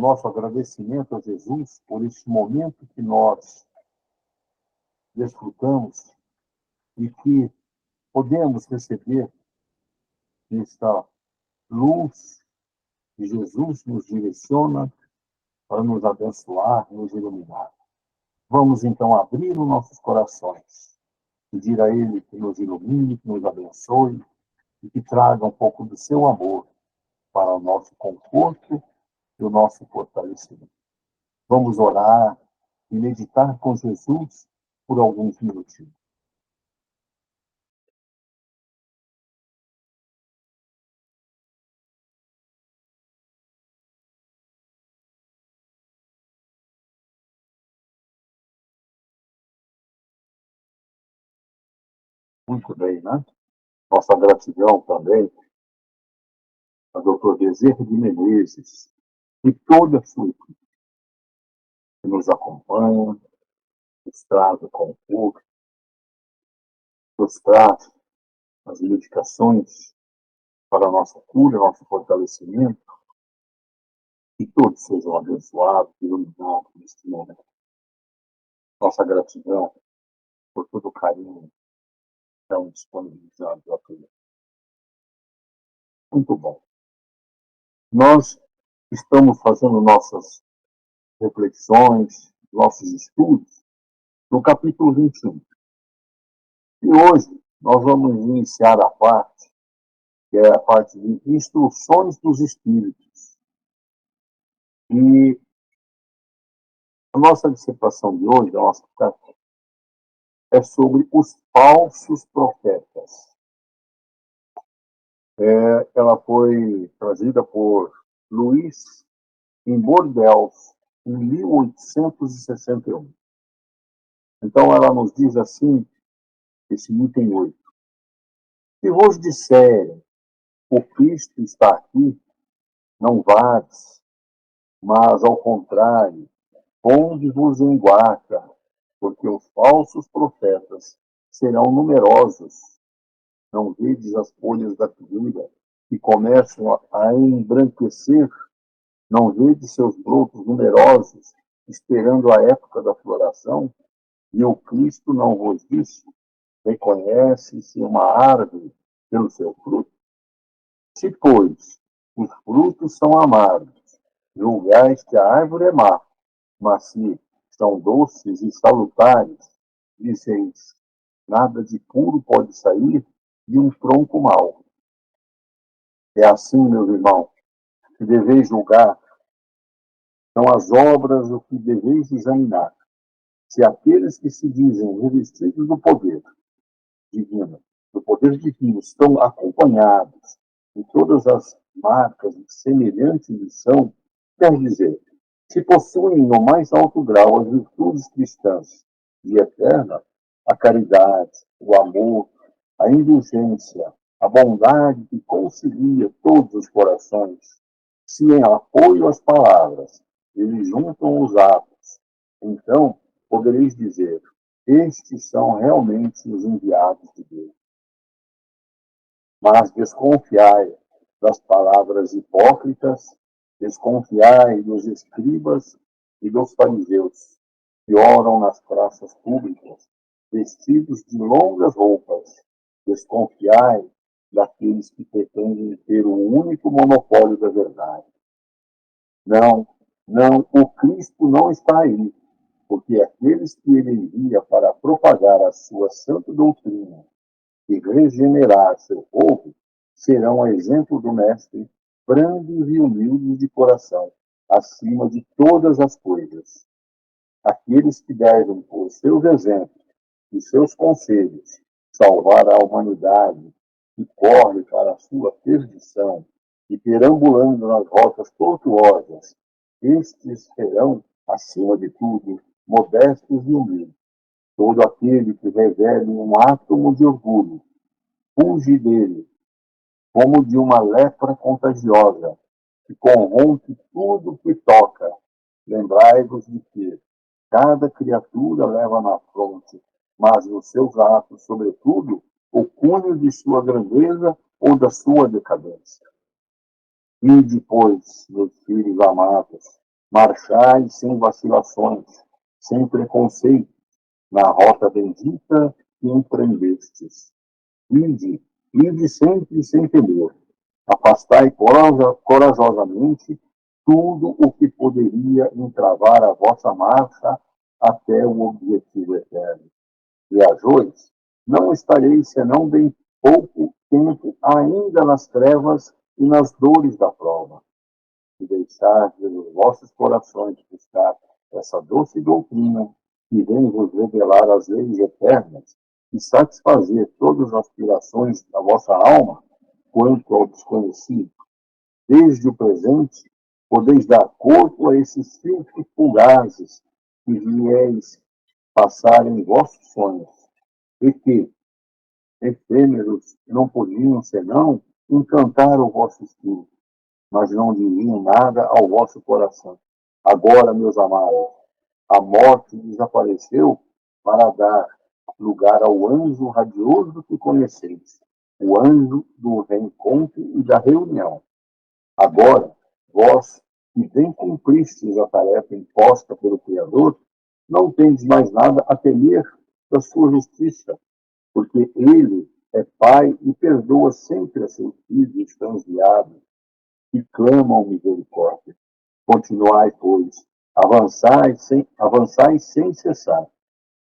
nosso agradecimento a Jesus por este momento que nós desfrutamos e que podemos receber esta luz que Jesus nos direciona para nos abençoar, nos iluminar. Vamos então abrir os nossos corações, pedir a Ele que nos ilumine, que nos abençoe e que traga um pouco do seu amor para o nosso conforto e o nosso fortalecimento. Vamos orar e meditar com Jesus por alguns minutinhos. Muito bem, né? Nossa gratidão também a Dr. Bezerra de Menezes e toda a sua equipe que nos acompanha, nos traz o conforto, nos traz as medicações para a nossa cura, nosso fortalecimento, que todos sejam abençoados e iluminados neste momento. Nossa gratidão por todo o carinho tão disponibilizado a todos. Muito bom. Nós estamos fazendo nossas reflexões, nossos estudos, no capítulo 21. E hoje nós vamos iniciar a parte, que é a parte de instruções dos espíritos. E a nossa dissertação de hoje, a nossa parte, é sobre os falsos profetas. Ela foi trazida por Luiz em Bordeaux, em 1861. Então ela nos diz assim, esse item 8. Se vos disserem, o Cristo está aqui, não vades, mas, ao contrário, ponde-vos em guarda, porque os falsos profetas serão numerosos. Não vedes as folhas da figueira que começam a embranquecer? Não vedes seus brotos numerosos, esperando a época da floração? E o Cristo não vos disse? Reconhece-se uma árvore pelo seu fruto? Se, pois, os frutos são amargos, julgais que a árvore é má, mas se são doces e salutares, dizeis, nada de puro pode sair de um tronco mau. É assim, meus irmãos, que deveis julgar, são as obras o que deveis examinar. Se aqueles que se dizem revestidos divino, do poder divino, estão acompanhados de todas as marcas de semelhante lição, quer dizer, se possuem no mais alto grau as virtudes cristãs e eterna, a caridade, o amor, a indulgência, a bondade que concilia todos os corações, se em apoio às palavras eles juntam os atos, então podereis dizer, estes são realmente os enviados de Deus. Mas desconfiai das palavras hipócritas, desconfiai dos escribas e dos fariseus, que oram nas praças públicas, vestidos de longas roupas. Desconfiai daqueles que pretendem ter o único monopólio da verdade. Não, o Cristo não está aí, porque aqueles que ele envia para propagar a sua santa doutrina e regenerar seu povo, serão a exemplo do Mestre, brandos e humildes de coração, acima de todas as coisas. Aqueles que devem, por seus exemplos e seus conselhos, salvar a humanidade que corre para a sua perdição e perambulando nas rotas tortuosas, estes serão, acima de tudo, modestos e humildes. Todo aquele que revele um átomo de orgulho, fuge dele, como de uma lepra contagiosa, que corrompe tudo que toca. Lembrai-vos de que cada criatura leva na fronte, mas nos seus atos, sobretudo, o cunho de sua grandeza ou da sua decadência. E depois, meus filhos amados, Marchai sem vacilações, sem preconceito, na rota bendita que empreendestes. Ide sempre sem temor. Afastai corajosamente tudo o que poderia entravar a vossa marcha até o objetivo eterno. Viajores, não estareis senão bem pouco tempo ainda nas trevas e nas dores da prova. E deixar nos vossos corações buscar essa doce doutrina que vem vos revelar as leis eternas e satisfazer todas as aspirações da vossa alma quanto ao desconhecido. Desde o presente, podeis dar corpo a esses filtros fugazes que vieis passar em vossos sonhos, e que, efêmeros, não podiam senão encantar o vosso espírito, mas não diriam nada ao vosso coração. Agora, meus amados, a morte desapareceu para dar lugar ao anjo radioso que conheceis, o anjo do reencontro e da reunião. Agora, vós, que bem cumpristes a tarefa imposta pelo Criador, não tendes mais nada a temer da sua justiça, porque Ele é Pai e perdoa sempre a seus filhos transviados que clamam misericórdia. Continuai, pois, avançai sem cessar,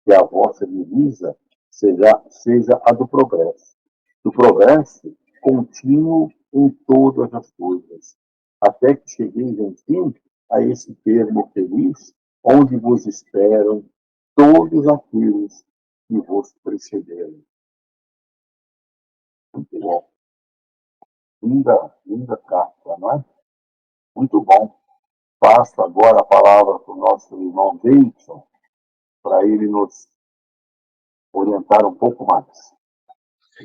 que a vossa divisa seja a do progresso contínuo em todas as coisas, até que chegueis, enfim, a esse termo feliz, onde vos esperam todos aqueles que vos precederam. Muito bom. Linda carta, não é? Muito bom. Passo agora a palavra para o nosso irmão Davidson, para ele nos orientar um pouco mais.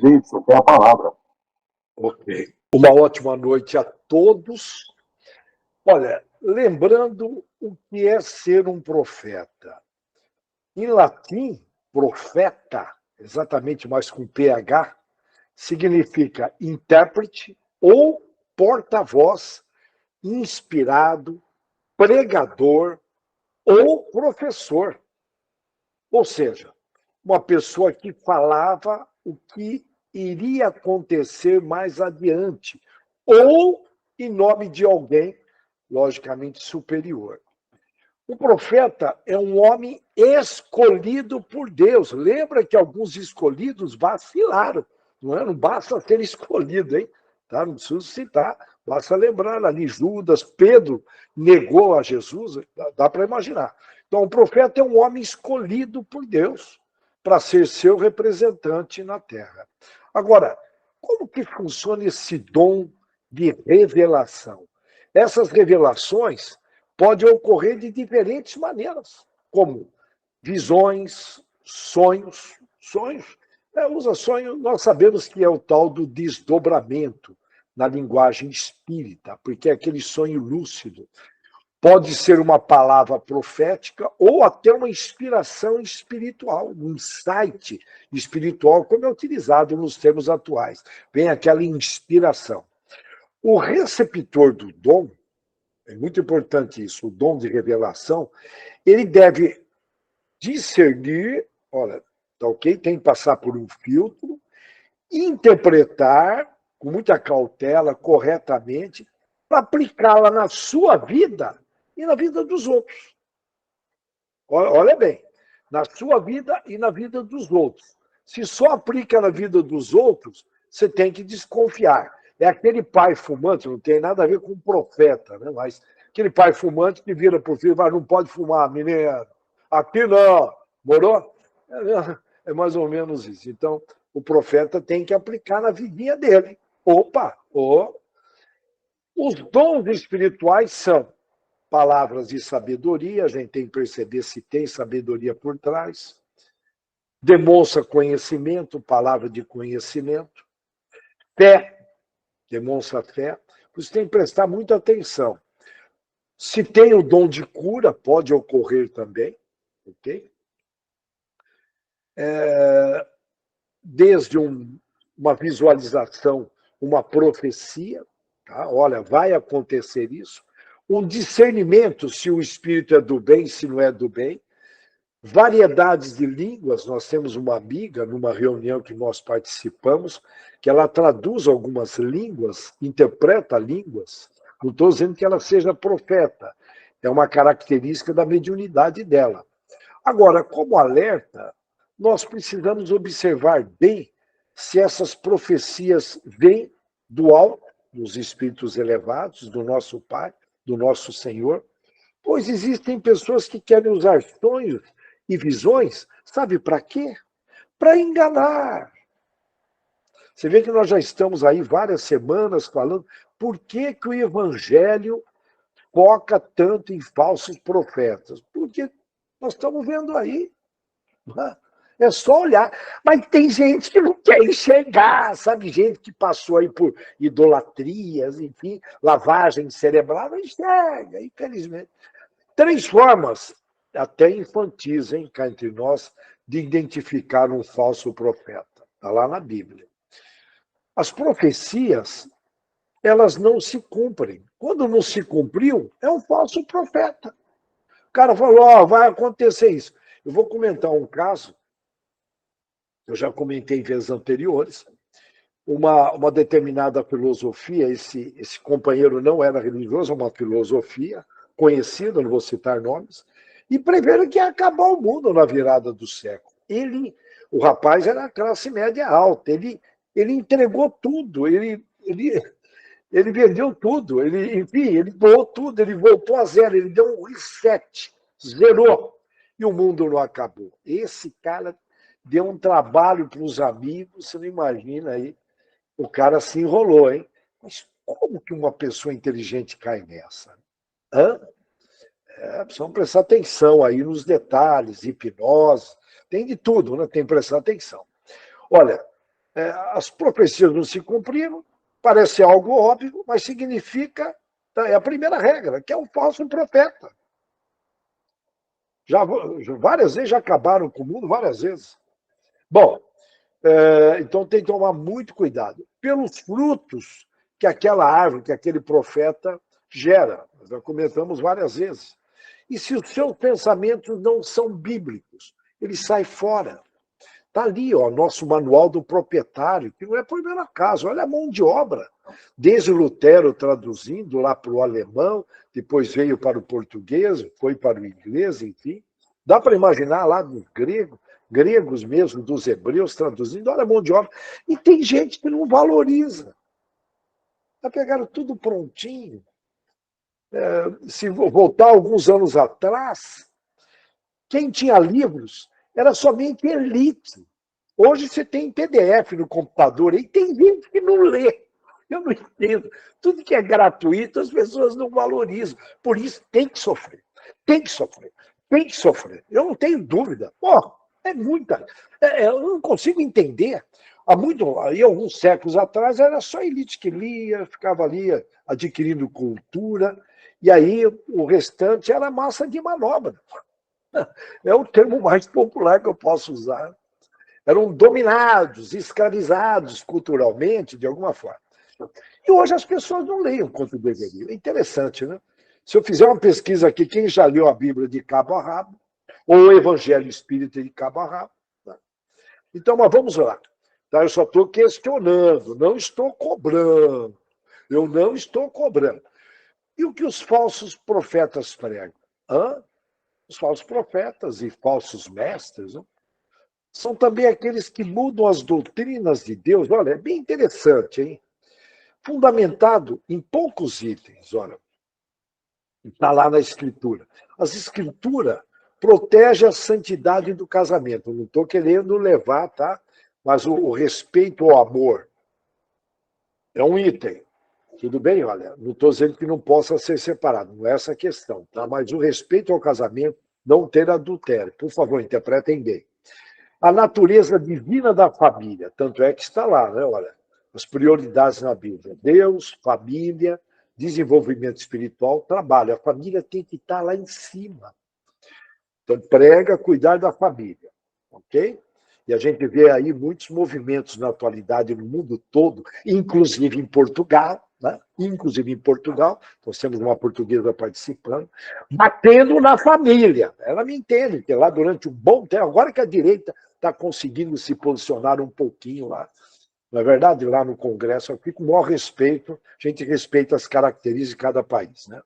Davidson, tem a palavra. Ok. Uma ótima noite a todos. Olha, lembrando o que é ser um profeta. Em latim, profeta, exatamente mais com PH, significa intérprete ou porta-voz, inspirado, pregador ou professor. Ou seja, uma pessoa que falava o que iria acontecer mais adiante, ou em nome de alguém, logicamente, superior. O profeta é um homem escolhido por Deus. Lembra que alguns escolhidos vacilaram. Não basta ser escolhido, hein? Tá? Não preciso citar, basta lembrar ali, Judas, Pedro negou a Jesus, dá para imaginar. Então, o profeta é um homem escolhido por Deus para ser seu representante na terra. Agora, como que funciona esse dom de revelação? Essas revelações podem ocorrer de diferentes maneiras, como visões, sonhos. Usa sonho, nós sabemos que é o tal do desdobramento na linguagem espírita, porque é aquele sonho lúcido. Pode ser uma palavra profética ou até uma inspiração espiritual, um insight espiritual, como é utilizado nos termos atuais. Vem aquela inspiração. O receptor do dom, é muito importante isso, o dom de revelação, ele deve discernir, olha, tá ok? Tem que passar por um filtro, interpretar com muita cautela, corretamente, para aplicá-la na sua vida e na vida dos outros. Olha bem, na sua vida e na vida dos outros. Se só aplica na vida dos outros, você tem que desconfiar. É aquele pai fumante, não tem nada a ver com um profeta, né? Mas aquele pai fumante que vira para o filho, mas não pode fumar, menino. Aqui não, morou? É mais ou menos isso. Então, o profeta tem que aplicar na vidinha dele. Os dons espirituais são palavras de sabedoria, a gente tem que perceber se tem sabedoria por trás. Demonstra conhecimento, palavra de conhecimento. Fé, demonstra fé. Você tem que prestar muita atenção. Se tem o dom de cura, pode ocorrer também, ok? Desde uma visualização, uma profecia, tá? Olha, vai acontecer isso. um discernimento se o espírito é do bem, se não é do bem, variedades de línguas. Nós temos uma amiga, numa reunião que nós participamos, que ela traduz algumas línguas, interpreta línguas. Não estou dizendo que ela seja profeta, é uma característica da mediunidade dela. Agora, como alerta, nós precisamos observar bem se essas profecias vêm do alto, dos espíritos elevados, do nosso Pai, do nosso Senhor, pois existem pessoas que querem usar sonhos e visões, sabe para quê? Para enganar. Você vê que nós já estamos aí várias semanas falando por que o Evangelho foca tanto em falsos profetas. Porque nós estamos vendo aí. Né? É só olhar. Mas tem gente que não quer enxergar, sabe? Gente que passou aí por idolatrias, enfim, lavagem cerebral, não enxerga, infelizmente. 3 formas, até infantis, hein, cá entre nós, de identificar um falso profeta. Está lá na Bíblia. As profecias, elas não se cumprem. Quando não se cumpriu, é um falso profeta. O cara falou, ó, vai acontecer isso. Eu vou comentar um caso, eu já comentei em vezes anteriores, uma determinada filosofia, esse companheiro não era religioso, é uma filosofia conhecida, não vou citar nomes, e preveram que ia acabar o mundo na virada do século. O rapaz era classe média alta, ele entregou tudo, ele vendeu tudo, enfim, ele doou tudo, ele voltou a zero, ele deu um reset, zerou, e o mundo não acabou. Esse cara deu um trabalho para os amigos, você não imagina aí, o cara se enrolou, hein? Mas como que uma pessoa inteligente cai nessa? Hã? Precisamos prestar atenção aí nos detalhes, hipnose, tem de tudo, né? Tem que prestar atenção. Olha, as profecias não se cumpriram, parece algo óbvio, mas significa, é a primeira regra, que é um falso profeta. Já várias vezes já acabaram com o mundo, várias vezes. Bom, então tem que tomar muito cuidado. Pelos frutos que aquela árvore, que aquele profeta gera. Nós já comentamos várias vezes. E se os seus pensamentos não são bíblicos, ele sai fora. Está ali, ó, nosso manual do proprietário, que não é por meu acaso, olha a mão de obra. Desde Lutero traduzindo lá para o alemão, depois veio para o português, foi para o inglês, enfim. Dá para imaginar lá dos gregos mesmo, dos hebreus traduzindo, olha a mão de obra. E tem gente que não valoriza. Já pegaram tudo prontinho. Se voltar alguns anos atrás, quem tinha livros era somente elite. Hoje você tem PDF no computador e tem gente que não lê. Eu não entendo. Tudo que é gratuito, as pessoas não valorizam. Por isso, tem que sofrer. Tem que sofrer. Tem que sofrer. Eu não tenho dúvida. Pô, é muita. Eu não consigo entender. Aí, alguns séculos atrás, era só a elite que lia, ficava ali adquirindo cultura, e aí o restante era massa de manobra. É o termo mais popular que eu posso usar. Eram dominados, escravizados culturalmente, de alguma forma. E hoje as pessoas não leem quanto deveriam. É interessante, né? Se eu fizer uma pesquisa aqui, quem já leu a Bíblia de cabo a rabo, ou o Evangelho Espírita de cabo a rabo? Né? Então, mas vamos lá. Tá? Eu só estou questionando, não estou cobrando. Eu não estou cobrando. E o que os falsos profetas pregam? Os falsos profetas e falsos mestres, né? São também aqueles que mudam as doutrinas de Deus. Olha, é bem interessante, hein? Fundamentado em poucos itens, olha. Está lá na Escritura. As Escrituras protegem a santidade do casamento. Não estou querendo levar, tá? Mas o respeito ao amor é um item. Tudo bem, olha, não estou dizendo que não possa ser separado, não é essa a questão, tá? Mas o respeito ao casamento, não ter adultério. Por favor, interpretem bem. A natureza divina da família, tanto é que está lá, né? Olha, as prioridades na Bíblia. Deus, família, desenvolvimento espiritual, trabalho. A família tem que estar lá em cima. Então, prega cuidar da família, ok? E a gente vê aí muitos movimentos na atualidade no mundo todo, inclusive em Portugal, né? Inclusive em Portugal, nós temos uma portuguesa participando, batendo na família. Ela me entende, que lá durante um bom tempo, agora que a direita está conseguindo se posicionar um pouquinho lá, na verdade, lá no Congresso, aqui com o maior respeito, a gente respeita as características de cada país, né?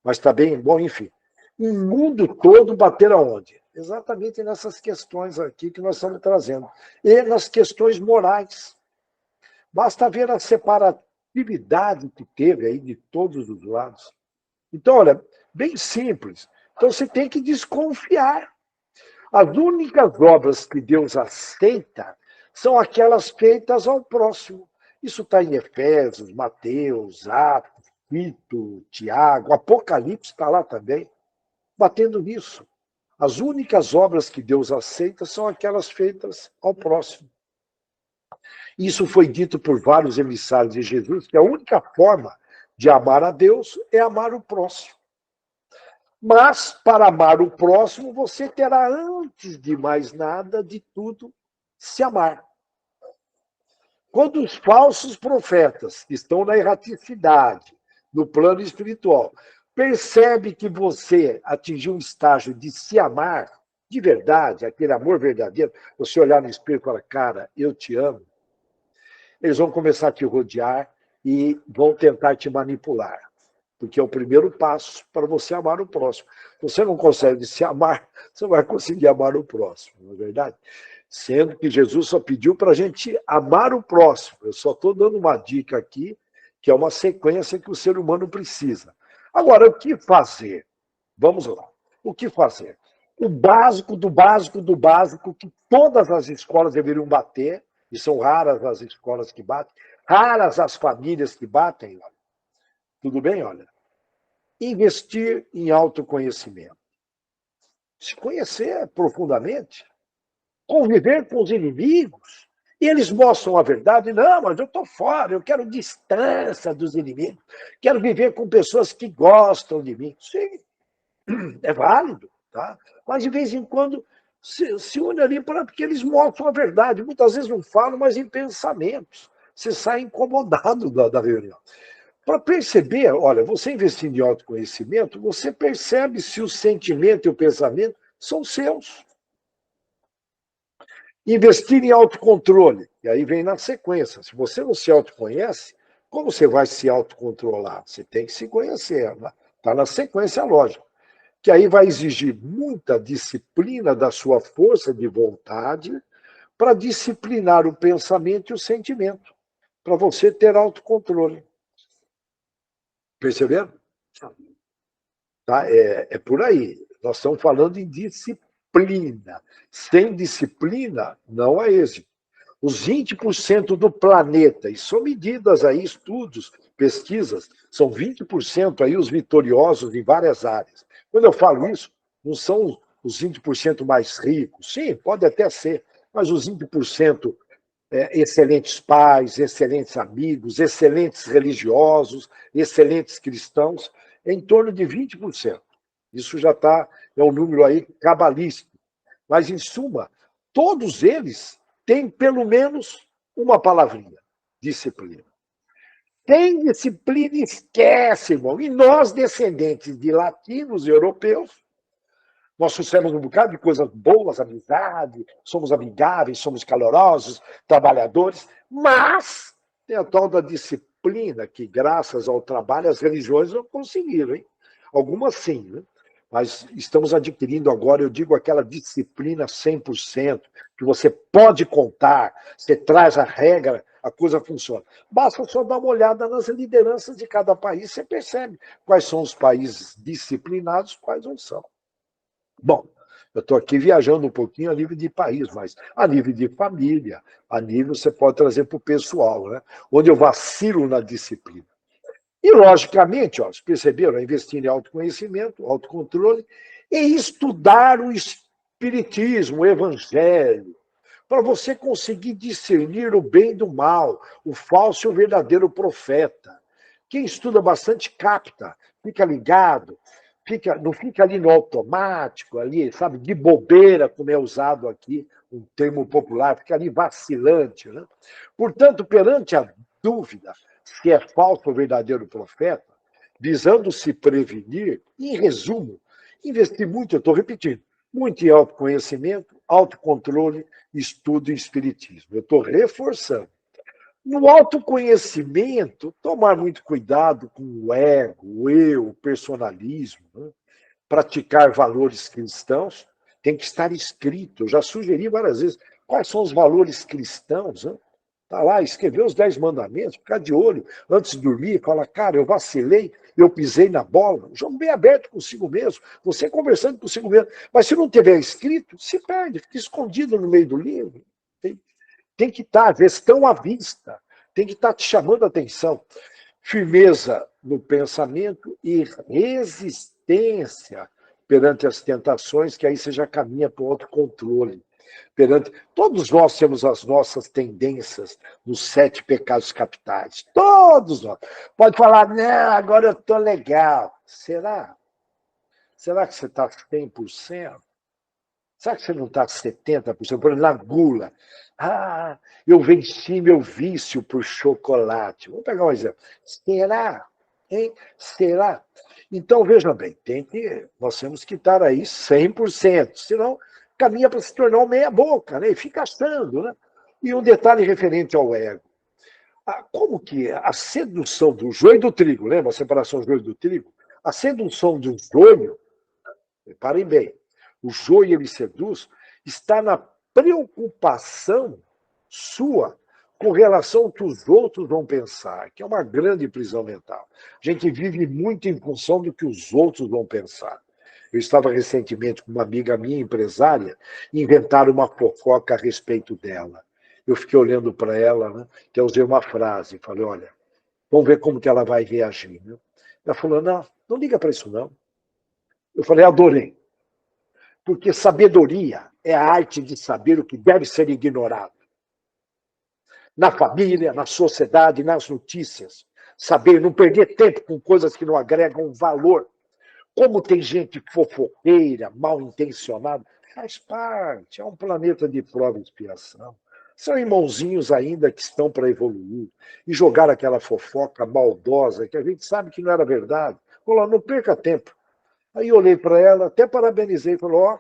Mas está bem, bom, enfim. O mundo todo bater aonde? Exatamente nessas questões aqui que nós estamos trazendo. E nas questões morais. Basta ver a separatividade que teve aí de todos os lados. Então, olha, bem simples. Então, você tem que desconfiar. As únicas obras que Deus aceita são aquelas feitas ao próximo. Isso está em Efésios, Mateus, Atos, Tito, Tiago, Apocalipse está lá também, batendo nisso. As únicas obras que Deus aceita são aquelas feitas ao próximo. Isso foi dito por vários emissários de Jesus, que a única forma de amar a Deus é amar o próximo. Mas, para amar o próximo, você terá, antes de mais nada, de tudo, se amar. Quando os falsos profetas que estão na erraticidade, no plano espiritual, percebe que você atingiu um estágio de se amar, de verdade, aquele amor verdadeiro, você olhar no espelho e falar, cara, eu te amo, eles vão começar a te rodear e vão tentar te manipular. Porque é o primeiro passo para você amar o próximo. Se você não consegue se amar, você vai conseguir amar o próximo, não é verdade? Sendo que Jesus só pediu para a gente amar o próximo. Eu só estou dando uma dica aqui, que é uma sequência que o ser humano precisa. Agora, o que fazer? Vamos lá. O que fazer? O básico do básico do básico que todas as escolas deveriam bater, e são raras as escolas que batem, raras as famílias que batem, tudo bem? Olha, investir em autoconhecimento. Se conhecer profundamente, conviver com os inimigos, e eles mostram a verdade. Não, mas eu estou fora, eu quero distância dos inimigos, quero viver com pessoas que gostam de mim. Sim, é válido, tá? Mas de vez em quando se une ali porque eles mostram a verdade. Muitas vezes não falam, mas em pensamentos. Você sai incomodado da reunião. Para perceber, olha, você investindo em autoconhecimento, você percebe se o sentimento e o pensamento são seus. Investir em autocontrole, e aí vem na sequência. Se você não se autoconhece, como você vai se autocontrolar? Você tem que se conhecer, está na sequência lógica. Que aí vai exigir muita disciplina da sua força de vontade para disciplinar o pensamento e o sentimento, para você ter autocontrole. Perceberam? Tá? É por aí. Nós estamos falando em disciplina. Sem disciplina, não há êxito. Os 20% do planeta, e são medidas aí, estudos, pesquisas, são 20% aí os vitoriosos em várias áreas. Quando eu falo isso, não são os 20% mais ricos. Sim, pode até ser, mas os 20% excelentes pais, excelentes amigos, excelentes religiosos, excelentes cristãos, em torno de 20%. Isso já é um número aí cabalístico. Mas, em suma, todos eles têm pelo menos uma palavrinha: disciplina. Tem disciplina, esquece, irmão. E nós, descendentes de latinos e europeus, nós trouxemos um bocado de coisas boas, amizade, somos amigáveis, somos calorosos, trabalhadores, mas tem a tal da disciplina que, graças ao trabalho, as religiões não conseguiram, hein? Algumas sim, né? Mas estamos adquirindo agora, eu digo, aquela disciplina 100%, que você pode contar, você traz a regra, a coisa funciona. Basta só dar uma olhada nas lideranças de cada país, você percebe quais são os países disciplinados, quais não são. Bom, eu estou aqui viajando um pouquinho a nível de país, mas a nível de família, a nível você pode trazer para o pessoal, né? Onde eu vacilo na disciplina. E, logicamente, ó, vocês perceberam, investir em autoconhecimento, autocontrole, e estudar o espiritismo, o evangelho, para você conseguir discernir o bem do mal, o falso e o verdadeiro profeta. Quem estuda bastante capta, fica ligado, não fica ali no automático, ali, sabe, de bobeira, como é usado aqui, um termo popular, fica ali vacilante. Né? Portanto, perante a dúvida, se é falso ou verdadeiro profeta, visando se prevenir, em resumo, investir muito, eu estou repetindo, muito em autoconhecimento, autocontrole, estudo e espiritismo. Eu estou reforçando. No autoconhecimento, tomar muito cuidado com o ego, o eu, o personalismo, né? Praticar valores cristãos, tem que estar escrito. Eu já sugeri várias vezes quais são os valores cristãos. Né? Tá lá, escrever os 10 mandamentos, ficar de olho antes de dormir, falar, cara, eu vacilei, eu pisei na bola. Um jogo bem aberto consigo mesmo, você conversando consigo mesmo. Mas se não tiver escrito, se perde, fica escondido no meio do livro. Tem que estar, gestão à vista, tem que estar te chamando a atenção. Firmeza no pensamento e resistência perante as tentações, que aí você já caminha para o autocontrole. Todos nós temos as nossas tendências nos 7 pecados capitais. Todos nós. Pode falar, não, agora eu estou legal. Será? Será que você está 100%? Será que você não está 70%? Por exemplo, na gula. Ah, eu venci meu vício por chocolate. Vamos pegar um exemplo. Será? Hein? Será? Então, veja bem, nós temos que estar aí 100%, senão caminha para se tornar um meia-boca, né? E fica achando. Né? E um detalhe referente ao ego. Como que a sedução do joio e do trigo, lembra a separação do joio e do trigo? A sedução do joio, reparem bem, o joio ele seduz, está na preocupação sua com relação ao que os outros vão pensar, que é uma grande prisão mental. A gente vive muito em função do que os outros vão pensar. Eu estava recentemente com uma amiga minha, empresária, e inventaram uma fofoca a respeito dela. Eu fiquei olhando para ela, né, que eu usei uma frase, falei, olha, vamos ver como que ela vai reagir. Né? Ela falou, não liga para isso não. Eu falei, adorei. Porque sabedoria é a arte de saber o que deve ser ignorado. Na família, na sociedade, nas notícias. Saber não perder tempo com coisas que não agregam valor. Como tem gente fofoqueira, mal intencionada, faz parte, é um planeta de prova e expiação. São irmãozinhos ainda que estão para evoluir. E jogar aquela fofoca maldosa, que a gente sabe que não era verdade. Falou, não perca tempo. Aí eu olhei para ela, até parabenizei, e falou, ó,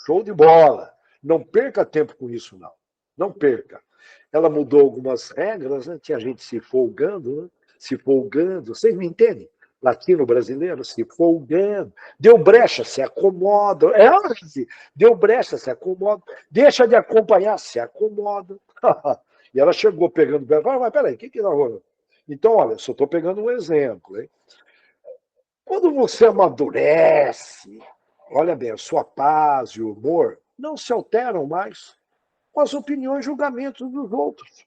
show de bola. Não perca tempo com isso, não. Não perca. Ela mudou algumas regras, né? Tinha gente se folgando, né? Se folgando. Vocês me entendem? Latino brasileiro se folgando. Deu brecha, se acomoda. Deu brecha, se acomoda. Deixa de acompanhar, se acomoda. E ela chegou pegando. Mas peraí, o que está rolando? Então, olha, só estou pegando um exemplo. Hein? Quando você amadurece, olha bem, a sua paz e o humor não se alteram mais com as opiniões e julgamentos dos outros.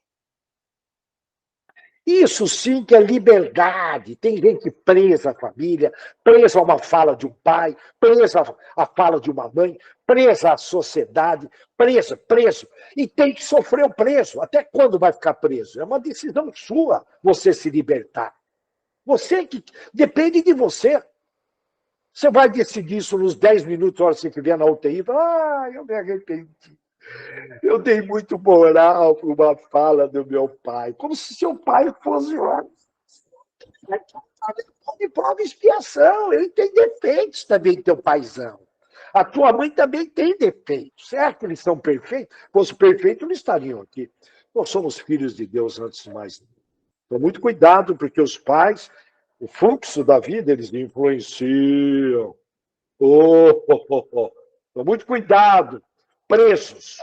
Isso sim que é liberdade. Tem gente presa à família, presa a uma fala de um pai, presa à fala de uma mãe, presa à sociedade, preso. E tem que sofrer o preso. Até quando vai ficar preso? É uma decisão sua você se libertar. Você que depende de você. Você vai decidir isso nos 10 minutos, a hora que você estiver na UTI, e fala, eu me arrependi. Eu dei muito moral para uma fala do meu pai, como se seu pai fosse de prova e expiação. Ele tem defeitos também, teu paizão. A tua mãe também tem defeitos. Será que eles são perfeitos? Se fosse perfeito, não estariam aqui. Nós somos filhos de Deus antes de mais nada. Então, muito cuidado, porque os pais, o fluxo da vida, eles influenciam. Então, muito cuidado. Presos,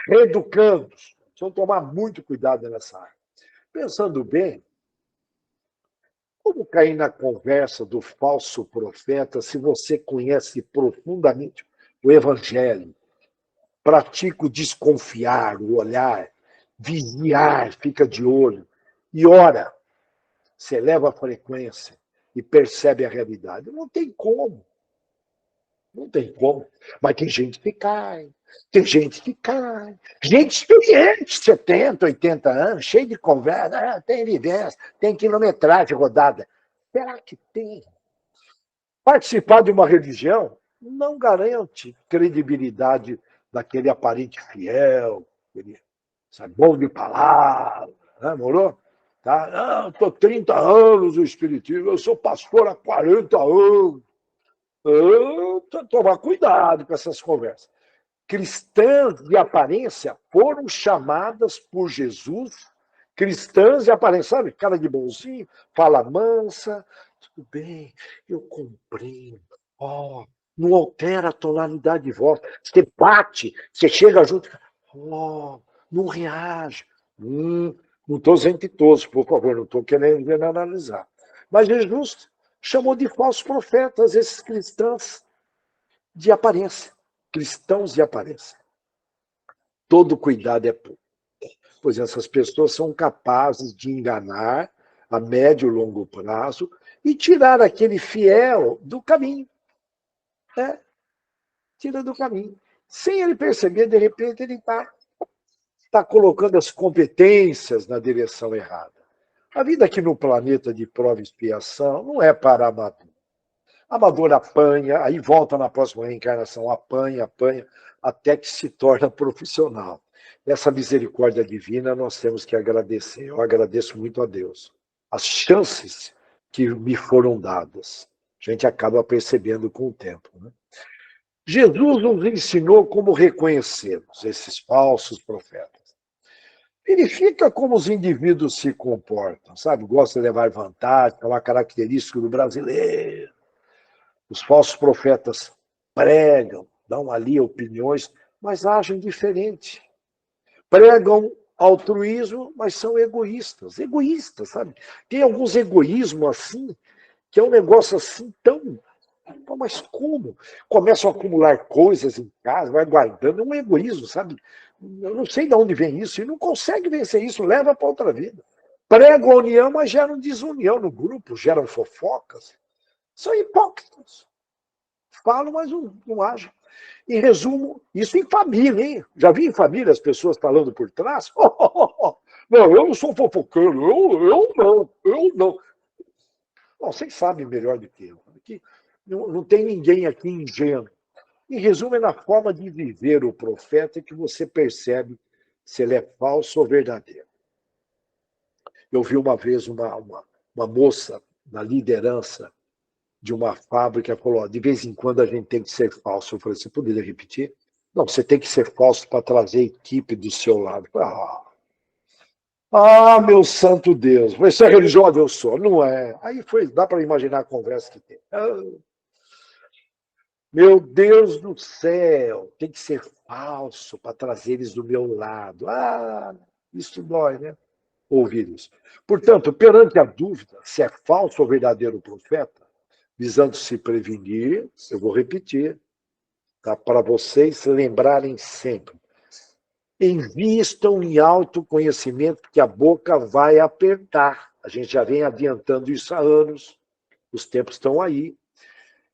reeducandos. Precisam tomar muito cuidado nessa área. Pensando bem, como cair na conversa do falso profeta se você conhece profundamente o Evangelho? Pratica o desconfiar, o olhar, vigiar, fica de olho. E ora, você eleva a frequência e percebe a realidade. Não tem como. Não tem como. Mas tem gente que cai. Tem gente que cai. Gente experiente, 70, 80 anos, cheio de conversa, tem vivência, tem quilometragem rodada. Será que tem? Participar de uma religião não garante credibilidade daquele aparente fiel, aquele bom de palavra, né, morou? Tá? Ah, estou 30 anos no Espiritismo, eu sou pastor há 40 anos. Tomar cuidado com essas conversas. Cristãs de aparência foram chamadas por Jesus, cristãs de aparência, sabe? Cara de bonzinho, fala mansa, tudo bem, eu compreendo. Oh, não altera a tonalidade de voz. Você bate, você chega junto, oh, não reage. Não estou dizendo que todos, por favor, não estou querendo generalizar. Mas Jesus chamou de falsos profetas esses cristãos de aparência. Cristãos de aparência. Todo cuidado é pouco, pois essas pessoas são capazes de enganar a médio e longo prazo e tirar aquele fiel do caminho. Né? Tira do caminho. Sem ele perceber, de repente, ele está colocando as competências na direção errada. A vida aqui no planeta de prova e expiação não é para amador. Amador apanha, aí volta na próxima reencarnação, apanha, até que se torna profissional. Essa misericórdia divina nós temos que agradecer. Eu agradeço muito a Deus. As chances que me foram dadas, a gente acaba percebendo com o tempo. Né? Jesus nos ensinou como reconhecermos esses falsos profetas. Verifica como os indivíduos se comportam, sabe? Gosta de levar vantagem, é uma característica do brasileiro. Os falsos profetas pregam, dão ali opiniões, mas agem diferente. Pregam altruísmo, mas são egoístas. Egoístas, sabe? Tem alguns egoísmos assim, que é um negócio assim tão... Mas como? Começam a acumular coisas em casa, vai guardando. É um egoísmo, sabe? Eu não sei de onde vem isso, e não consegue vencer isso, leva para outra vida. Pregam a união, mas geram desunião no grupo, geram fofocas. São hipócritas. Falam, mas não agem. Em resumo, isso em família, hein? Já vi em família as pessoas falando por trás? Não, eu não sou fofoqueiro, eu não. Bom, vocês sabem melhor do que eu. Aqui, não tem ninguém aqui ingênuo. Em resumo, é na forma de viver o profeta que você percebe se ele é falso ou verdadeiro. Eu vi uma vez uma moça na liderança de uma fábrica falou, de vez em quando a gente tem que ser falso. Eu falei, você poderia repetir? Não, você tem que ser falso para trazer a equipe do seu lado. Meu santo Deus, você é religioso? Eu sou. Não é. Aí foi, dá para imaginar a conversa que tem. Meu Deus do céu, tem que ser falso para trazer eles do meu lado. Isso dói, né? Ouvir isso. Portanto, perante a dúvida se é falso ou verdadeiro profeta, visando se prevenir, eu vou repetir, tá? Para vocês lembrarem sempre. Invistam em autoconhecimento, que a boca vai apertar. A gente já vem adiantando isso há anos, os tempos estão aí.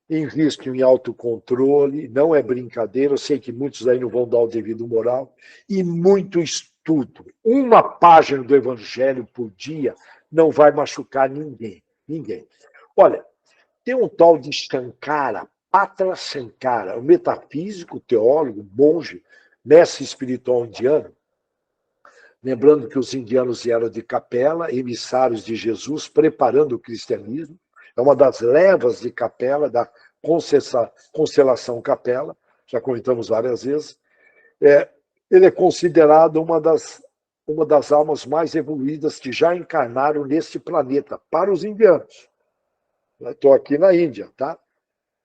Invistam em autocontrole, não é brincadeira, eu sei que muitos aí não vão dar o devido moral, e muito estudo. Uma página do Evangelho por dia não vai machucar ninguém. Ninguém. Olha, tem um tal de Shankara, Patra Shankara, um metafísico, teólogo, monge, mestre espiritual indiano. Lembrando que os indianos vieram de Capela, emissários de Jesus, preparando o cristianismo. É uma das levas de Capela, da Constelação Capela, já comentamos várias vezes. Ele é considerado uma das almas mais evoluídas que já encarnaram neste planeta, para os indianos. Estou aqui na Índia, tá?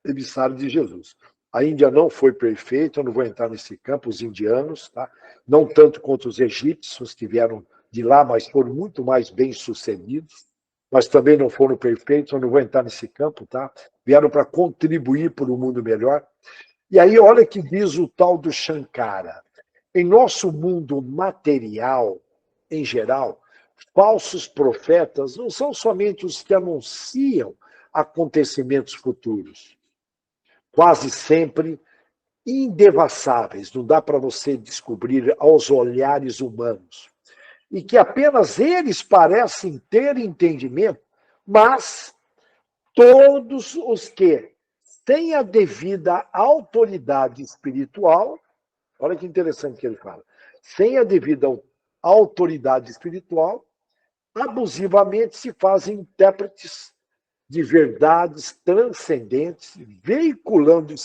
Emissário de Jesus. A Índia não foi perfeita, eu não vou entrar nesse campo, os indianos, tá? Não tanto quanto os egípcios, que vieram de lá, mas foram muito mais bem-sucedidos, mas também não foram perfeitos, eu não vou entrar nesse campo, tá? Vieram para contribuir para um mundo melhor. E aí, olha que diz o tal do Shankara. Em nosso mundo material, em geral, falsos profetas não são somente os que anunciam acontecimentos futuros. Quase sempre indevassáveis, não dá para você descobrir aos olhares humanos. E que apenas eles parecem ter entendimento, mas todos os que têm a devida autoridade espiritual, olha que interessante que ele fala, sem a devida autoridade espiritual, abusivamente se fazem intérpretes de verdades transcendentes, veiculando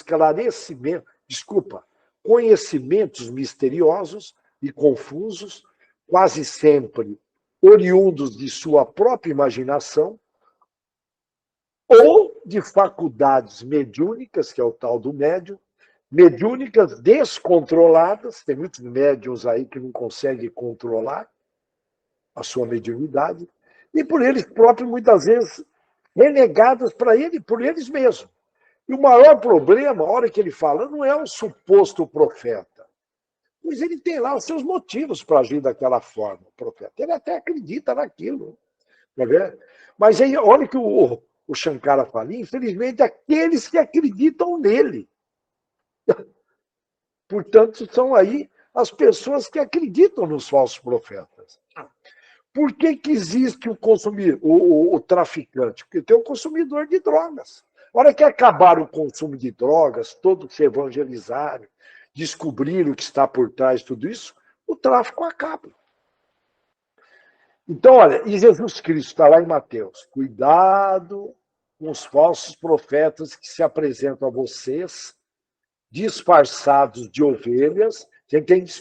conhecimentos misteriosos e confusos, quase sempre oriundos de sua própria imaginação, ou de faculdades mediúnicas, que é o tal do médium, mediúnicas descontroladas, tem muitos médiuns aí que não conseguem controlar a sua mediunidade, e por eles próprios, muitas vezes, renegadas por eles mesmos. E o maior problema, a hora que ele fala, não é o suposto profeta, pois ele tem lá os seus motivos para agir daquela forma, o profeta. Ele até acredita naquilo, tá vendo? Mas aí, olha que o Shankara fala, infelizmente, aqueles que acreditam nele. Portanto, são aí as pessoas que acreditam nos falsos profetas. Por que, que existe o consumidor, o traficante? Porque tem o consumidor de drogas. A hora que acabar o consumo de drogas, todos se evangelizarem, descobrir o que está por trás de tudo isso, o tráfico acaba. Então, olha, e Jesus Cristo está lá em Mateus. Cuidado com os falsos profetas que se apresentam a vocês, disfarçados de ovelhas. A gente tem que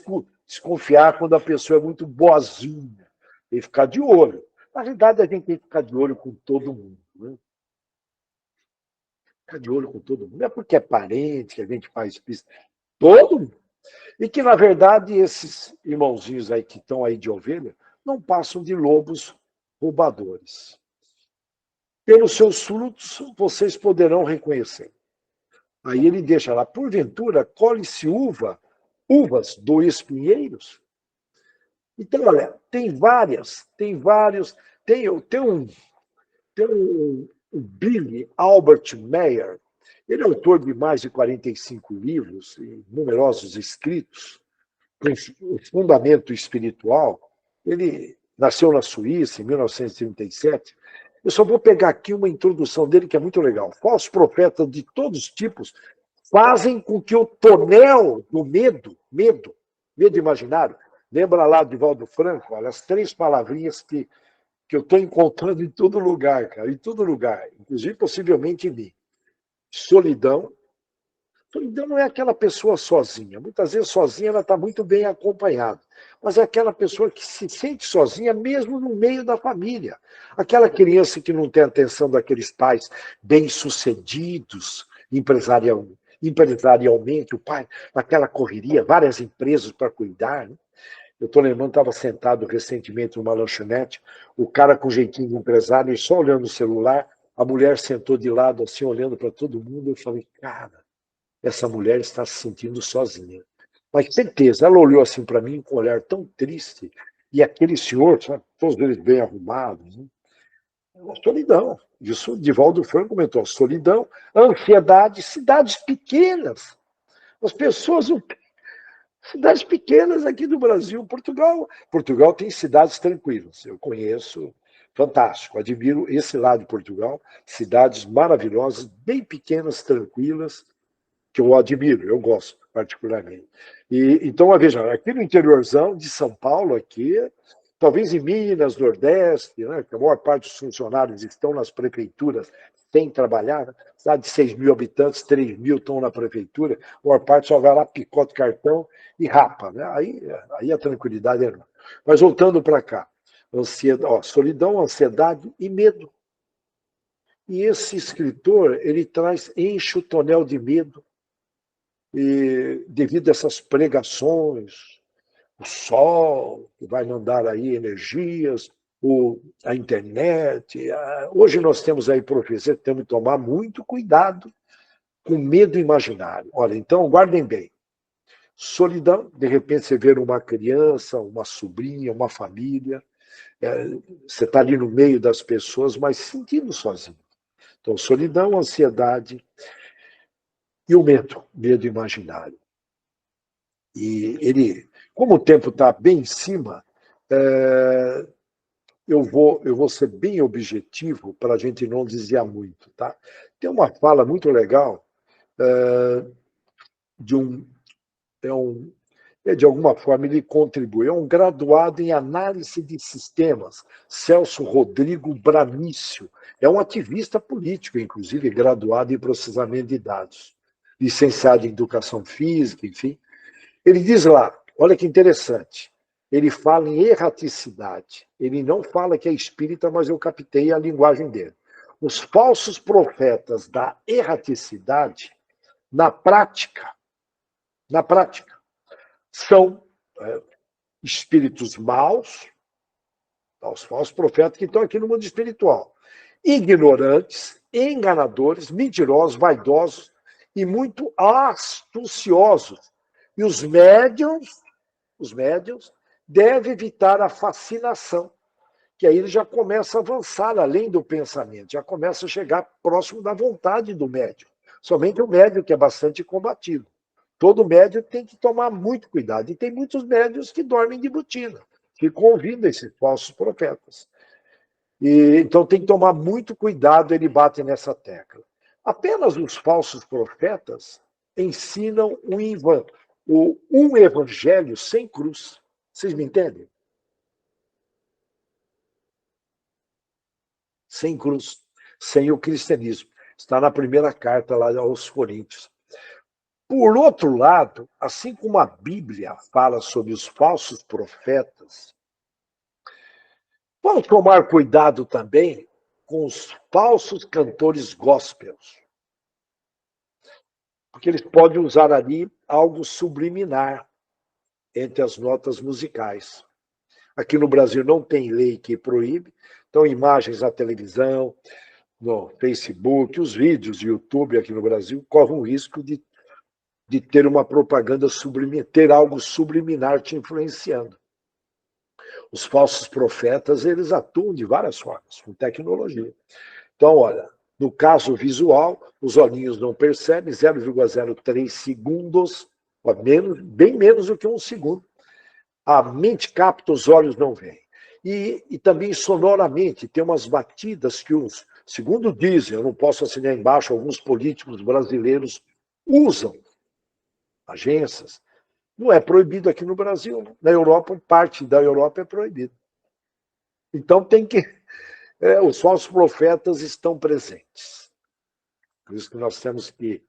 desconfiar quando a pessoa é muito boazinha e ficar de olho. Na realidade, a gente tem que ficar de olho com todo mundo. Né? Ficar de olho com todo mundo. Não é porque é parente que a gente faz isso. Todo mundo. E que, na verdade, esses irmãozinhos aí que estão aí de ovelha não passam de lobos roubadores. Pelos seus frutos, vocês poderão reconhecer. Aí ele deixa lá, porventura, colhe-se uvas do espinheiros? Então, olha, tem vários, tem o Billy Albert Meyer, ele é autor de mais de 45 livros e numerosos escritos, com o fundamento espiritual. Ele nasceu na Suíça em 1937. Eu só vou pegar aqui uma introdução dele que é muito legal. Falsos profetas de todos os tipos fazem com que o tonel do medo imaginário, lembra lá de Valdo Franco, olha, as 3 palavrinhas que eu estou encontrando em todo lugar, cara, em todo lugar, inclusive possivelmente em mim. Solidão. Solidão não é aquela pessoa sozinha. Muitas vezes sozinha ela está muito bem acompanhada. Mas é aquela pessoa que se sente sozinha mesmo no meio da família. Aquela criança que não tem atenção daqueles pais bem-sucedidos empresarialmente, o pai naquela correria, várias empresas para cuidar. Né? Eu estou lembrando, estava sentado recentemente numa lanchonete, o cara com jeitinho de empresário, só olhando o celular, a mulher sentou de lado, assim, olhando para todo mundo. Eu falei, cara, essa mulher está se sentindo sozinha. Mas certeza, ela olhou assim para mim com um olhar tão triste, e aquele senhor, sabe, todos eles bem arrumados, né? Solidão. Isso Divaldo Franco comentou. Solidão, ansiedade, cidades pequenas. As pessoas cidades pequenas aqui do Brasil. Portugal tem cidades tranquilas. Eu conheço, fantástico. Admiro esse lado de Portugal. Cidades maravilhosas, bem pequenas, tranquilas, que eu admiro, eu gosto particularmente. Então, veja, aqui no interiorzão de São Paulo, aqui, talvez em Minas, Nordeste, né, que a maior parte dos funcionários estão nas prefeituras sem trabalhar, né? Cidade de 6 mil habitantes, 3 mil estão na prefeitura, a maior parte só vai lá, picota o cartão e rapa. Né? Aí a tranquilidade é enorme. Mas voltando para cá, solidão, ansiedade e medo. E esse escritor, ele enche o tonel de medo, e devido a essas pregações, o sol, que vai mandar aí energias, a internet. Hoje nós temos aí profecia, temos que tomar muito cuidado com medo imaginário. Olha, então, guardem bem. Solidão, de repente você vê uma criança, uma sobrinha, uma família, você está ali no meio das pessoas, mas se sentindo sozinho. Então, solidão, ansiedade e o medo imaginário. E ele, como o tempo está bem em cima, eu vou ser bem objetivo para a gente não desviar muito. Tá? Tem uma fala muito legal de um de alguma forma, ele contribuiu. É um graduado em análise de sistemas, Celso Rodrigo Bramício. É um ativista político, inclusive graduado em processamento de dados, licenciado em educação física, enfim. Ele diz lá, olha que interessante, ele fala em erraticidade. Ele não fala que é espírita, mas eu captei a linguagem dele. Os falsos profetas da erraticidade, na prática, são espíritos maus, os falsos profetas que estão aqui no mundo espiritual, ignorantes, enganadores, mentirosos, vaidosos e muito astuciosos. E os médiuns devem evitar a fascinação, que aí ele já começa a avançar além do pensamento, já começa a chegar próximo da vontade do médium. Somente o médium que é bastante combativo. Todo médium tem que tomar muito cuidado. E tem muitos médiuns que dormem de botina, ficam ouvindo esses falsos profetas. Então tem que tomar muito cuidado, ele bate nessa tecla. Apenas os falsos profetas ensinam um evangelho sem cruz. Vocês me entendem? Sem cruz, sem o cristianismo. Está na primeira carta lá aos Coríntios. Por outro lado, assim como a Bíblia fala sobre os falsos profetas, vamos tomar cuidado também com os falsos cantores gospels, porque eles podem usar ali algo subliminar entre as notas musicais. Aqui no Brasil não tem lei que proíbe, então imagens na televisão, no Facebook, os vídeos do YouTube aqui no Brasil correm o risco de ter uma propaganda subliminar, ter algo subliminar te influenciando. Os falsos profetas, eles atuam de várias formas, com tecnologia. Então, olha, no caso visual, os olhinhos não percebem, 0,03 segundos, bem menos do que um segundo. A mente capta, os olhos não veem. E também sonoramente, tem umas batidas que segundo dizem, eu não posso assinar embaixo, alguns políticos brasileiros usam agências. Não é proibido aqui no Brasil. Na Europa, parte da Europa é proibido. Então tem que. Os falsos profetas estão presentes. Por isso que nós temos que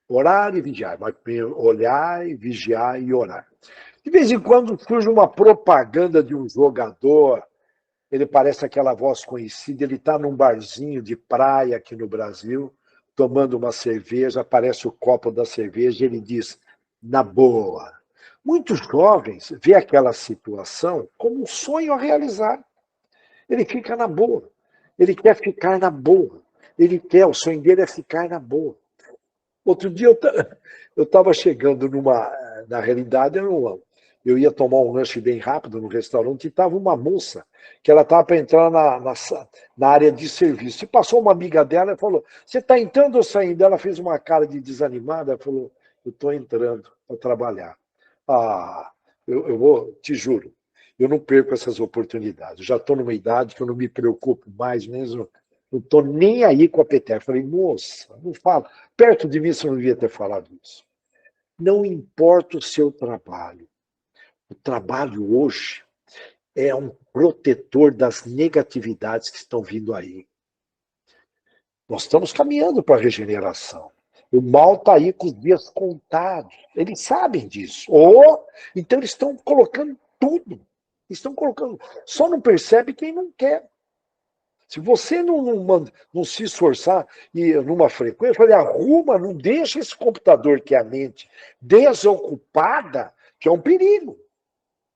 orar e vigiar. Mas olhar e vigiar e orar. De vez em quando surge uma propaganda de um jogador, ele parece aquela voz conhecida, ele está num barzinho de praia aqui no Brasil, tomando uma cerveja, aparece o copo da cerveja e ele diz, na boa. Muitos jovens vê aquela situação como um sonho a realizar. Ele fica na boa. Ele quer ficar na boa. O sonho dele é ficar na boa. Outro dia eu estava chegando na realidade, eu ia tomar um lanche bem rápido no restaurante e estava uma moça que ela estava para entrar na área de serviço. E passou uma amiga dela e falou, você está entrando ou saindo? Ela fez uma cara de desanimada, falou, eu estou entrando para trabalhar. Eu vou, te juro, eu não perco essas oportunidades. Eu já estou numa idade que eu não me preocupo mais mesmo. Não estou nem aí com a peteca. Eu falei, moça, não fala. Perto de mim você não devia ter falado isso. Não importa o seu trabalho. O trabalho hoje é um protetor das negatividades que estão vindo aí. Nós estamos caminhando para a regeneração. O mal está aí com os dias contados. Eles sabem disso. Então eles estão colocando tudo. Estão colocando. Só não percebe quem não quer. Se você não se esforçar e numa frequência, arruma, não deixa esse computador que é a mente desocupada, que é um perigo.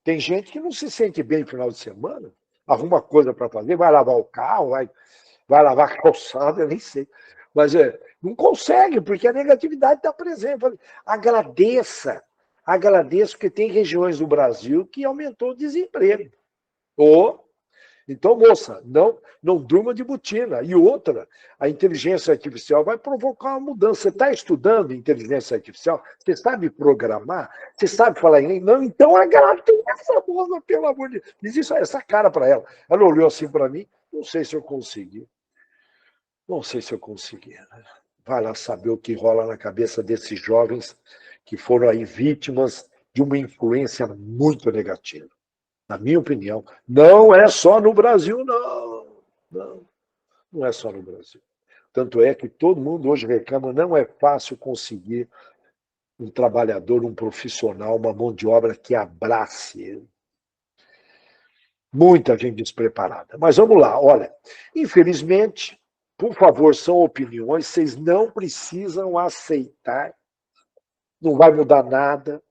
Tem gente que não se sente bem no final de semana, arruma coisa para fazer, vai lavar o carro, vai lavar a calçada, eu nem sei. Mas não consegue, porque a negatividade está presente. Agradeça, porque tem regiões do Brasil que aumentou o desemprego. Então, moça, não durma de botina. E outra, a inteligência artificial vai provocar uma mudança. Você está estudando inteligência artificial? Você sabe programar? Você sabe falar inglês? Não, então agradeça, moça, pelo amor de Deus. Diz isso, essa cara para ela. Ela olhou assim para mim, não sei se eu consegui. Não sei se eu consegui. Né? Vai lá saber o que rola na cabeça desses jovens que foram aí vítimas de uma influência muito negativa. Na minha opinião, não é só no Brasil, não. Não é só no Brasil. Tanto é que todo mundo hoje reclama, não é fácil conseguir um trabalhador, um profissional, uma mão de obra que abrace ele. Muita gente despreparada. Mas vamos lá, olha, infelizmente, por favor, são opiniões, vocês não precisam aceitar, não vai mudar nada.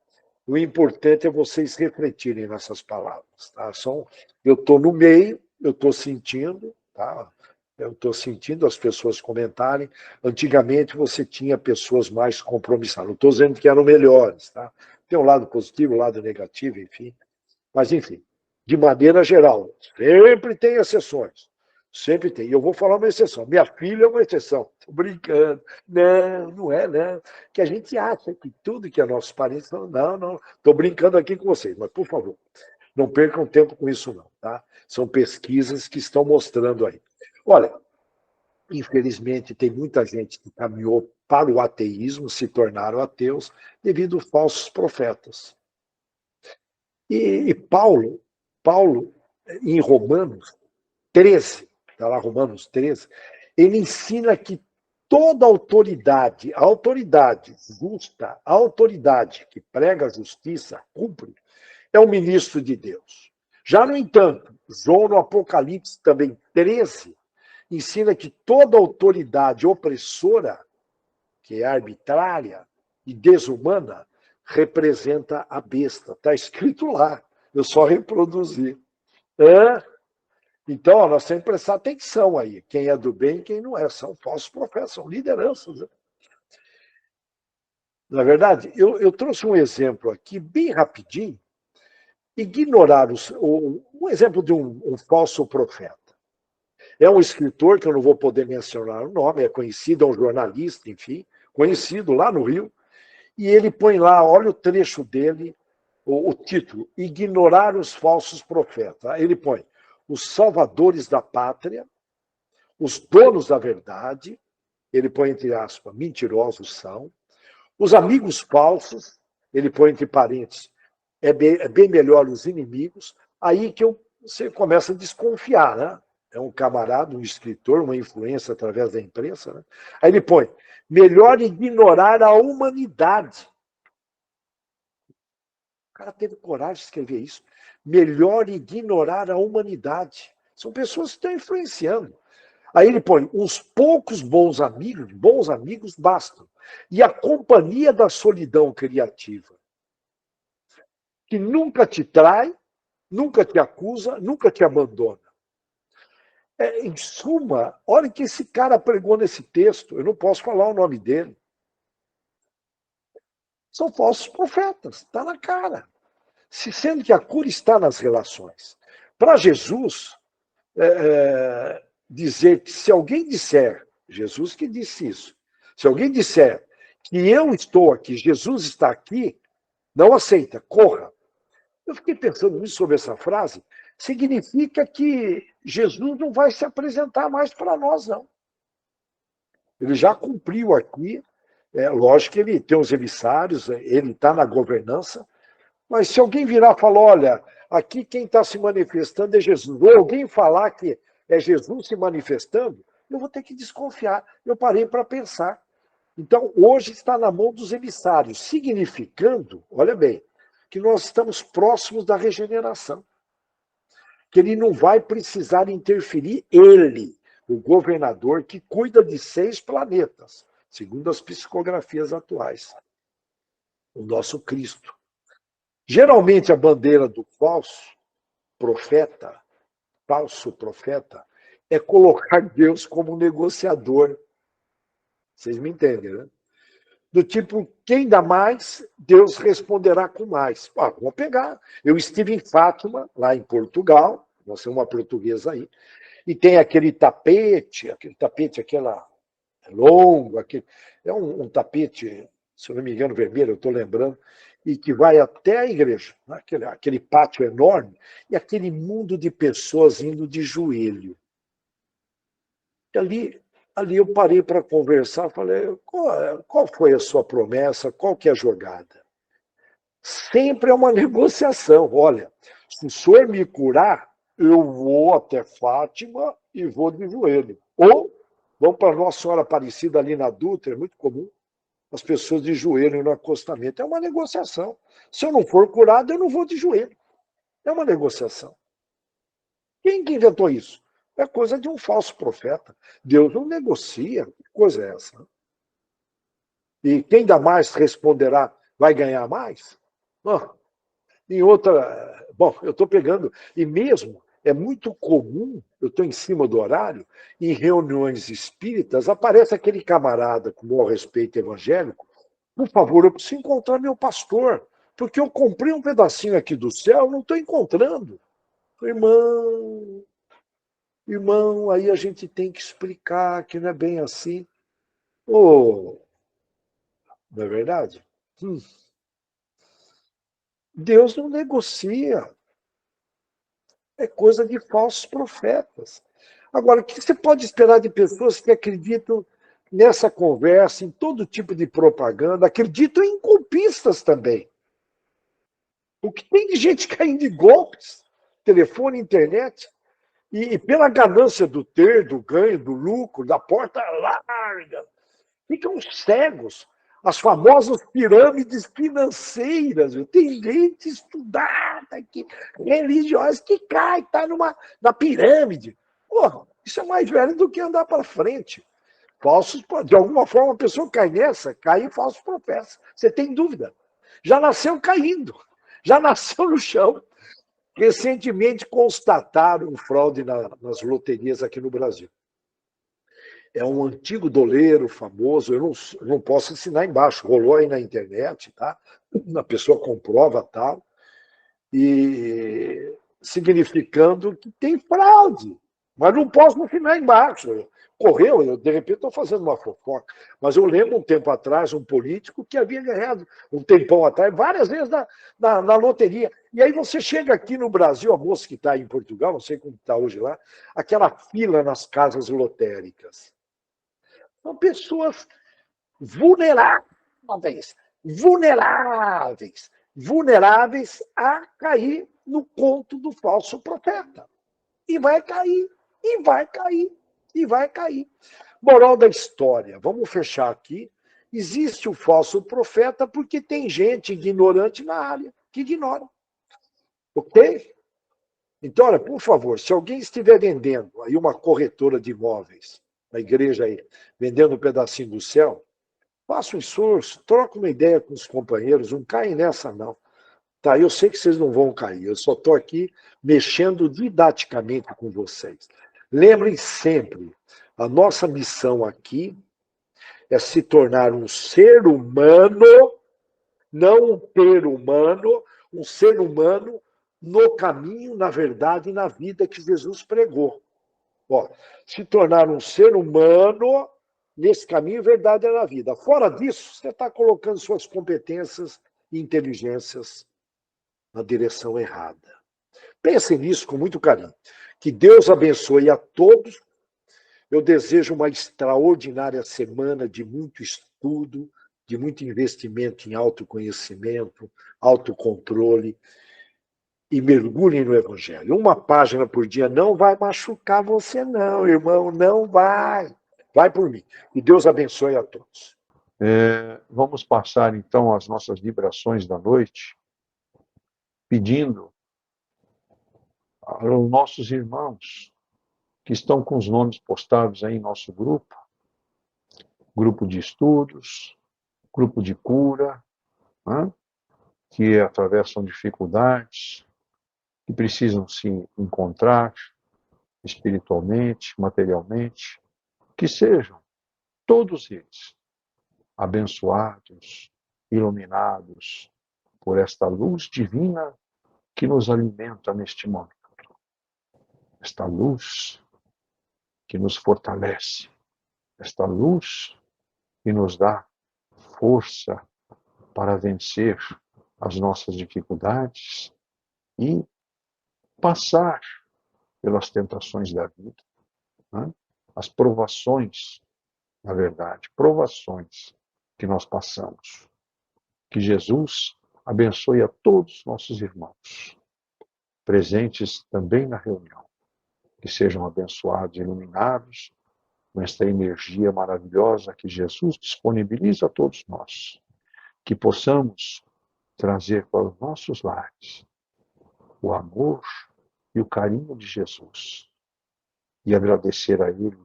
O importante é vocês refletirem nessas palavras. Tá? Eu estou no meio, eu estou sentindo, tá? Eu estou sentindo as pessoas comentarem. Antigamente você tinha pessoas mais compromissadas. Não estou dizendo que eram melhores, tá? Tem um lado positivo, um lado negativo, enfim. Mas, enfim, de maneira geral, sempre tem exceções. Sempre tem. E eu vou falar uma exceção. Minha filha é uma exceção. Estou brincando. Não, não é, não. Que a gente acha que tudo que é nossos parentes... Não. Estou brincando aqui com vocês, mas, por favor, não percam tempo com isso, não. Tá? São pesquisas que estão mostrando aí. Olha, infelizmente, tem muita gente que caminhou para o ateísmo, se tornaram ateus, devido a falsos profetas. E Paulo, em Romanos 13, está lá Romanos 13, ele ensina que toda autoridade, a autoridade justa, a autoridade que prega a justiça, cumpre, é o ministro de Deus. Já, no entanto, João, no Apocalipse também 13, ensina que toda autoridade opressora, que é arbitrária e desumana, representa a besta. Está escrito lá. Eu só reproduzi. Então, nós temos que prestar atenção aí. Quem é do bem e quem não é. São falsos profetas, são lideranças. Né? Na verdade, eu trouxe um exemplo aqui, bem rapidinho. Ignorar um exemplo de um falso profeta. É um escritor, que eu não vou poder mencionar o nome, é conhecido, é um jornalista, enfim, conhecido lá no Rio, e ele põe lá, olha o trecho dele, o título, Ignorar os falsos profetas. Ele põe, os salvadores da pátria, os donos da verdade, ele põe entre aspas, mentirosos são, os amigos falsos, ele põe entre parênteses, é bem melhor os inimigos, aí que você começa a desconfiar, né? É um camarada, um escritor, uma influência através da imprensa, né? Aí ele põe, melhor ignorar a humanidade. O cara teve coragem de escrever isso. Melhor ignorar a humanidade. São pessoas que estão influenciando. Aí ele põe, uns poucos bons amigos bastam. E a companhia da solidão criativa, que nunca te trai, nunca te acusa, nunca te abandona. Em suma, olha o que esse cara pregou nesse texto, eu não posso falar o nome dele. São falsos profetas, está na cara. Sendo que a cura está nas relações. Para Jesus, dizer que se alguém disser, Jesus que disse isso, se alguém disser que eu estou aqui, Jesus está aqui, não aceita, corra. Eu fiquei pensando nisso sobre essa frase, significa que Jesus não vai se apresentar mais para nós, não. Ele já cumpriu aqui, lógico que ele tem os emissários, ele está na governança, mas se alguém virar e falar, olha, aqui quem está se manifestando é Jesus, ou alguém falar que é Jesus se manifestando, eu vou ter que desconfiar. Eu parei para pensar. Então, hoje está na mão dos emissários, significando, olha bem, que nós estamos próximos da regeneração. Que ele não vai precisar interferir, ele, o governador que cuida de 6 planetas, segundo as psicografias atuais. O nosso Cristo. Geralmente a bandeira do falso profeta, é colocar Deus como negociador. Vocês me entendem, né? Do tipo, quem dá mais, Deus responderá com mais. Vamos pegar. Eu estive em Fátima, lá em Portugal, nós temos uma portuguesa aí, e tem aquele tapete, aquela longo, é um tapete, se eu não me engano, vermelho, eu estou lembrando, e que vai até a igreja, né? aquele pátio enorme, e aquele mundo de pessoas indo de joelho. E ali eu parei para conversar, falei, qual foi a sua promessa, qual que é a jogada? Sempre é uma negociação. Olha, se o senhor me curar, eu vou até Fátima e vou de joelho. Ou vamos para Nossa Senhora Aparecida ali na Dutra, é muito comum, as pessoas de joelho no acostamento. É uma negociação. Se eu não for curado, eu não vou de joelho. É uma negociação. Quem que inventou isso? É coisa de um falso profeta. Deus não negocia. Que coisa é essa? E quem dá mais responderá, vai ganhar mais? Ah, em outra. Bom, eu estou pegando. E mesmo é muito comum, eu estou em cima do horário, em reuniões espíritas, aparece aquele camarada com bom respeito evangélico. Por favor, eu preciso encontrar meu pastor, porque eu comprei um pedacinho aqui do céu, não estou encontrando. Irmão, irmão, aí a gente tem que explicar que não é bem assim. Oh, não é verdade? Deus não negocia. É coisa de falsos profetas. Agora, o que você pode esperar de pessoas que acreditam nessa conversa, em todo tipo de propaganda, acreditam em golpistas também? O que tem de gente caindo de golpes, telefone, internet, e pela ganância do ter, do ganho, do lucro, da porta larga, ficam cegos. As famosas pirâmides financeiras. Tem gente estudada, religiosa, que cai, está na pirâmide. Porra, isso é mais velho do que andar para frente. Falsos, de alguma forma, a pessoa cai nessa, cai em falsos profetas. Você tem dúvida? Já nasceu caindo, já nasceu no chão. Recentemente constataram fraude nas loterias aqui no Brasil. É um antigo doleiro famoso, eu não posso ensinar embaixo, rolou aí na internet, tá? A pessoa comprova tal, e significando que tem fraude, mas não posso ensinar embaixo. Correu, eu, de repente estou fazendo uma fofoca, mas eu lembro um tempo atrás um político que havia ganhado, um tempão atrás, várias vezes na loteria. E aí você chega aqui no Brasil, a moça que está em Portugal, não sei como está hoje lá, aquela fila nas casas lotéricas. São pessoas vulneráveis, vulneráveis, vulneráveis a cair no conto do falso profeta. E vai cair, e vai cair, e vai cair. Moral da história, vamos fechar aqui. Existe o falso profeta porque tem gente ignorante na área, que ignora. Ok? Então, olha, por favor, se alguém estiver vendendo aí uma corretora de imóveis, na igreja aí, vendendo um pedacinho do céu, faça um esforço, troca uma ideia com os companheiros, não caem nessa, não. Tá, eu sei que vocês não vão cair, eu só estou aqui mexendo didaticamente com vocês. Lembrem sempre, a nossa missão aqui é se tornar um ser humano, não um ter humano, um ser humano no caminho, na verdade e na vida que Jesus pregou. Ó, se tornar um ser humano nesse caminho, verdade é na vida. Fora disso, você está colocando suas competências e inteligências na direção errada. Pensem nisso com muito carinho. Que Deus abençoe a todos. Eu desejo uma extraordinária semana de muito estudo, de muito investimento em autoconhecimento, autocontrole e mergulhem no Evangelho. Uma página por dia não vai machucar você, não, irmão, não vai. Vai por mim. E Deus abençoe a todos. Vamos passar, então, as nossas vibrações da noite, pedindo aos nossos irmãos que estão com os nomes postados aí em nosso grupo, grupo de estudos, grupo de cura, né, que atravessam dificuldades, que precisam se encontrar espiritualmente, materialmente, que sejam todos eles abençoados, iluminados por esta luz divina que nos alimenta neste momento. Esta luz que nos fortalece, esta luz que nos dá força para vencer as nossas dificuldades e passar pelas tentações da vida, né? As provações, na verdade, provações que nós passamos. Que Jesus abençoe a todos os nossos irmãos, presentes também na reunião, que sejam abençoados e iluminados com esta energia maravilhosa que Jesus disponibiliza a todos nós, que possamos trazer para os nossos lares o amor e o carinho de Jesus e agradecer a Ele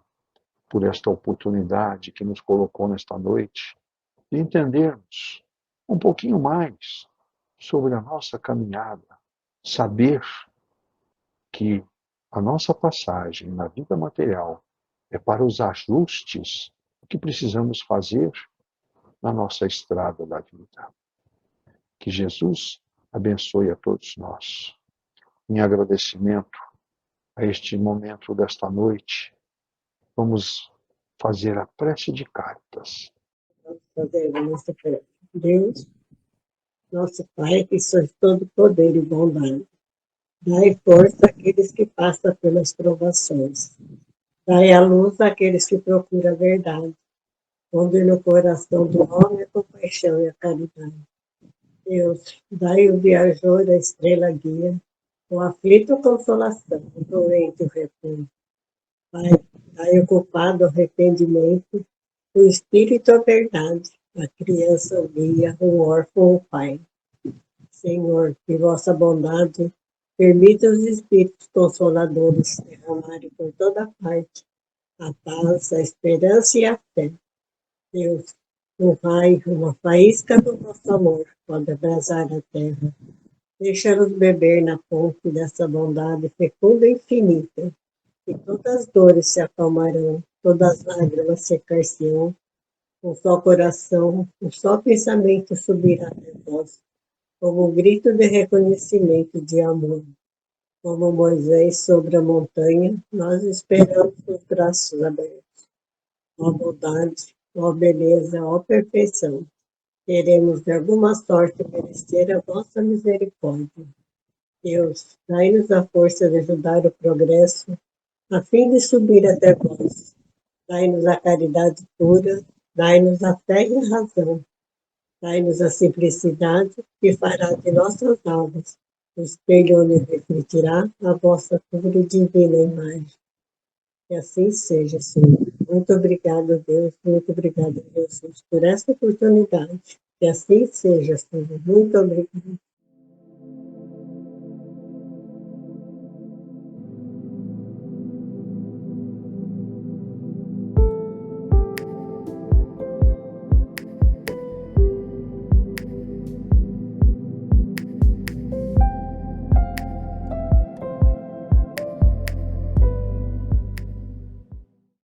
por esta oportunidade que nos colocou nesta noite de entendermos um pouquinho mais sobre a nossa caminhada, saber que a nossa passagem na vida material é para os ajustes que precisamos fazer na nossa estrada da vida. Que Jesus abençoe a todos nós. Em agradecimento a este momento desta noite, vamos fazer a prece de cartas. Fazer a nossa prece. Deus, nosso Pai, que sois todo poder e bondade, dai força àqueles que passam pelas provações. Dai a luz àqueles que procuram a verdade. Onde no coração do homem a compaixão e a caridade. Deus, dai o viajor a estrela guia, o aflito consolação, o doente o repouso. Pai, dai o culpado o arrependimento, o espírito a verdade, a criança o guia, o órfão o pai. Senhor, que vossa bondade permita os espíritos consoladores derramarem por toda parte a paz, a esperança e a fé. Deus, um raio, uma faísca do vosso amor pode abrasar a terra. Deixa-nos beber na fonte dessa bondade fecunda e infinita, e todas as dores se acalmarão, todas as lágrimas secar-se-ão, um só coração, um só pensamento subirá até vós, como um grito de reconhecimento de amor. Como Moisés sobre a montanha, nós esperamos os braços abertos. Ó bondade, ó beleza, ó perfeição, queremos de alguma sorte merecer a vossa misericórdia. Deus, dai-nos a força de ajudar o progresso, a fim de subir até vós. Dai-nos a caridade pura, dai-nos a fé e a razão. Dai-nos a simplicidade que fará de nossas almas o espelho onde refletirá a vossa pura e divina imagem. Que assim seja, Senhor. Muito obrigado, Deus. Muito obrigado, Jesus, por essa oportunidade. Que assim seja, Senhor. Muito obrigado.